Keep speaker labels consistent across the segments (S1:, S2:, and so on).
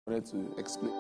S1: To explain.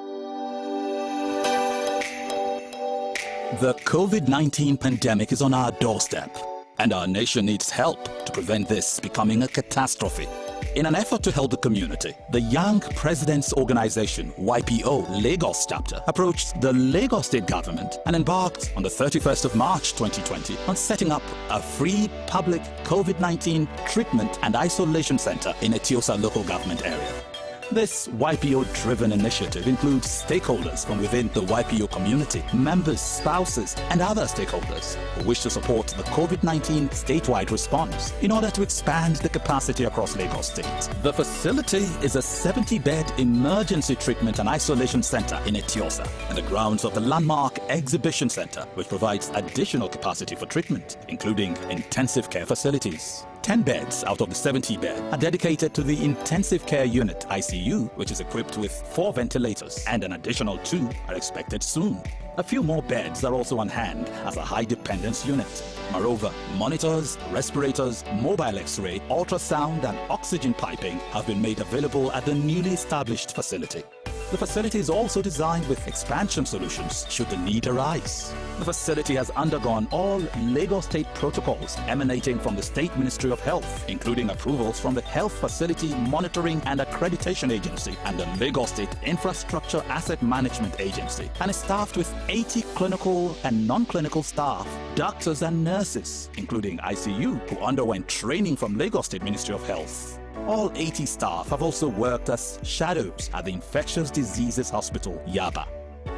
S2: The COVID-19 pandemic is on our doorstep, and our nation needs help to prevent this becoming a catastrophe. In an effort to help the community, the Young Presidents Organization, YPO, Lagos chapter, approached the Lagos state government and embarked on the 31st of March 2020 on setting up a free public COVID-19 treatment and isolation center in Etiosa local government area. This YPO-driven initiative includes stakeholders from within the YPO community, members, spouses, and other stakeholders who wish to support the COVID-19 statewide response in order to expand the capacity across Lagos State. The facility is a 70-bed emergency treatment and isolation center in Etiosa, and the grounds of the landmark exhibition center, which provides additional capacity for treatment, including intensive care facilities. 10 beds out of the 70 beds are dedicated to the intensive care unit ICU, which is equipped with 4 ventilators, and an additional 2 are expected soon. A few more beds are also on hand as a high dependence unit. Moreover, monitors, respirators, mobile X-ray, ultrasound, and oxygen piping have been made available at the newly established facility. The facility is also designed with expansion solutions should the need arise. The facility has undergone all Lagos State protocols emanating from the State Ministry of Health, including approvals from the Health Facility Monitoring and Accreditation Agency and the Lagos State Infrastructure Asset Management Agency, and is staffed with 80 clinical and non-clinical staff, doctors and nurses, including ICU, who underwent training from Lagos State Ministry of Health. All 80 staff have also worked as shadows at the Infectious Diseases Hospital, Yaba.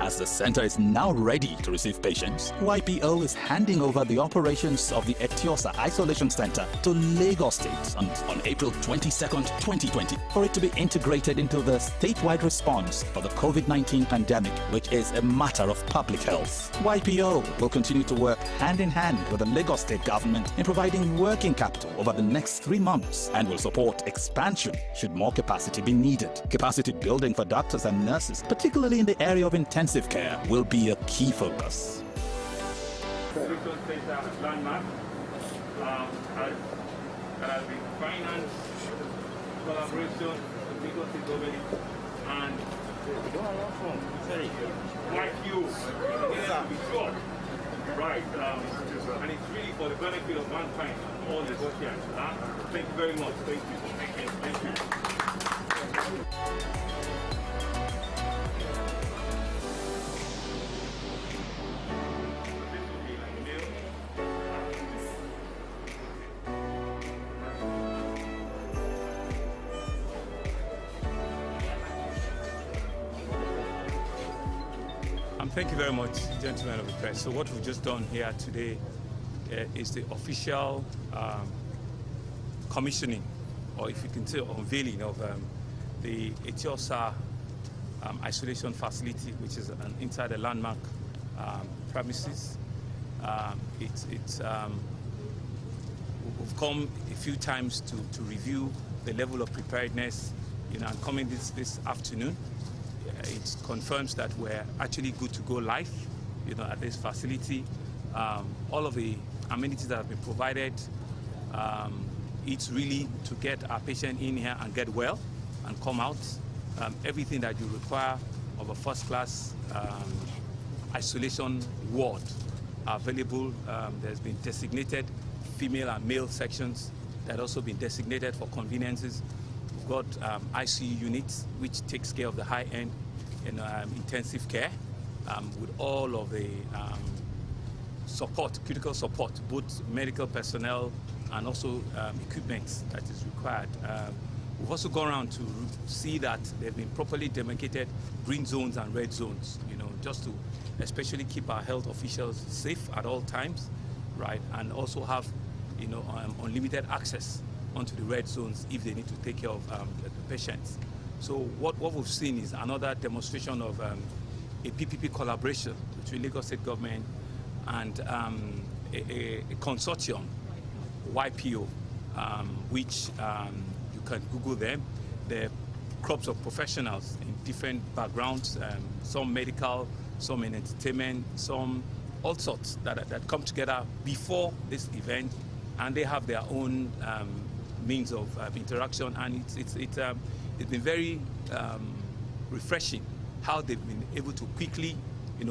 S2: As the center is now ready to receive patients, YPO is handing over the operations of the Etiosa Isolation Center to Lagos State on April 22nd, 2020, for it to be integrated into the statewide response for the COVID-19 pandemic, which is a matter of public health. YPO will continue to work hand in hand with the Lagos State government in providing working capital over the next 3 months and will support expansion should more capacity be needed. Capacity building for doctors and nurses, particularly in the area of intensive care, will be a key focus.
S3: Landmark has been financed collaboration with Lagos State government and YPO. Right, and it's really for the benefit of mankind, all the Lagosians. Thank you very much. Thank you. Thank you. Thank you very much, gentlemen of the press. So what we've just done here today is the official commissioning, or if you can say unveiling, of the Etiosa isolation facility, which is inside the landmark premises. We've come a few times to review the level of preparedness, and coming this afternoon. It confirms that we're actually good to go live, at this facility. All of the amenities that have been provided, it's really to get our patient in here and get well and come out. Everything that you require of a first-class isolation ward are available. There's been designated female and male sections that have also been designated for conveniences. We've got ICU units, which takes care of the high-end intensive care, with all of the support, critical support, both medical personnel and also equipment that is required. We've also gone around to see that they've been properly demarcated green zones and red zones, just to especially keep our health officials safe at all times, right? And also have, unlimited access onto the red zones if they need to take care of the patients. So what we've seen is another demonstration of a PPP collaboration between Lagos State government and a consortium, YPO, which you can Google them. They're crops of professionals in different backgrounds, some medical, some in entertainment, some all sorts that come together before this event, and they have their own means of interaction, and it's been very refreshing how they've been able to quickly,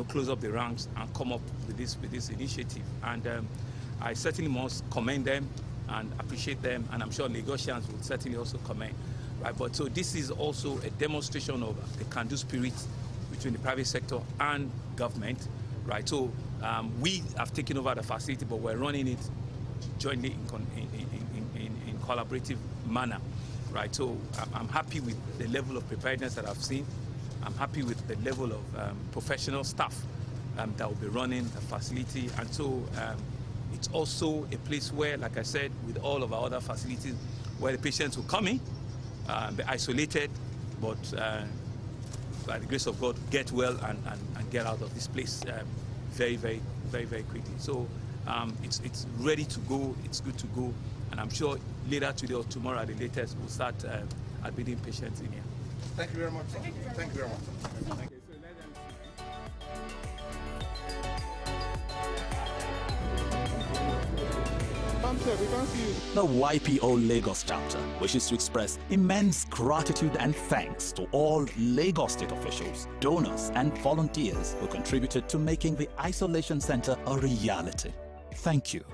S3: close up the ranks and come up with this initiative. And I certainly must commend them and appreciate them, and I'm sure Lagosians will certainly also commend. Right, but so this is also a demonstration of the can-do spirit between the private sector and government. Right, so we have taken over the facility, but we're running it jointly in collaborative manner. Right, so I'm happy with the level of preparedness that I've seen. I'm happy with the level of professional staff that will be running the facility, and so it's also a place where, like I said, with all of our other facilities, where the patients will come in, be isolated, but by the grace of God, get well and get out of this place very, very, very, very quickly. So it's ready to go, it's good to go, and I'm sure later today or tomorrow at the latest, we'll start admitting patients in here.
S1: Thank you very much, sir. Thank you very much. Thank you.
S2: The YPO Lagos chapter wishes to express immense gratitude and thanks to all Lagos State officials, donors, and volunteers who contributed to making the isolation center a reality. Thank you.